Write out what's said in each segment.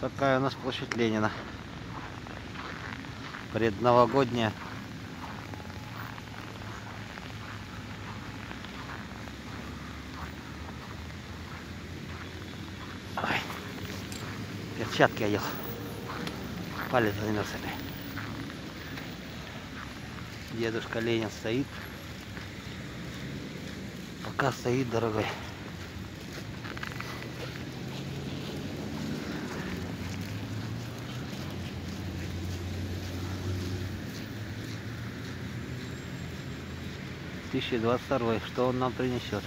Вот такая у нас площадь Ленина. Предновогодняя. Ой, перчатки одел. Палец замерз опять. Дедушка Ленин стоит. Пока стоит, дорогой. — 2022. Что он нам принесет?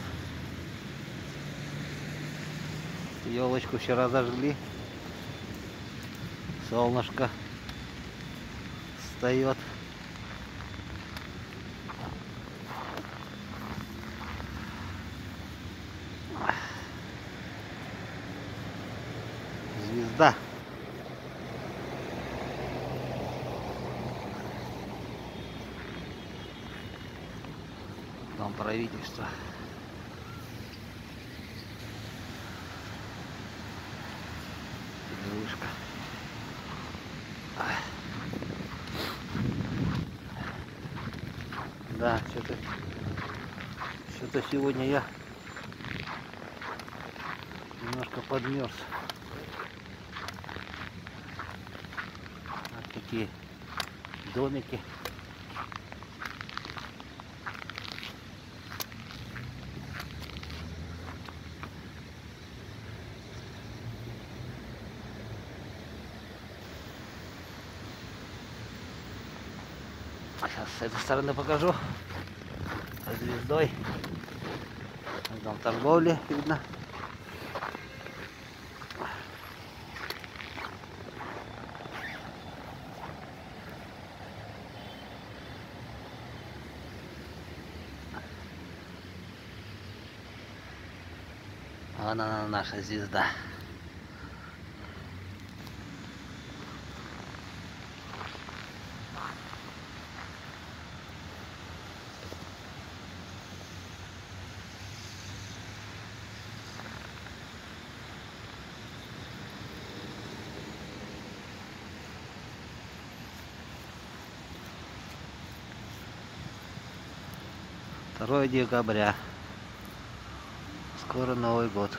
Елочку вчера зажгли. Солнышко встает. Звезда. Дом правительства. Вышка. Да, что-то сегодня я немножко подмерз. Вот такие домики. Сейчас с этой стороны покажу. Со звездой. Там торговли видно. Вон она, наша звезда. Второе декабря. Скоро Новый год.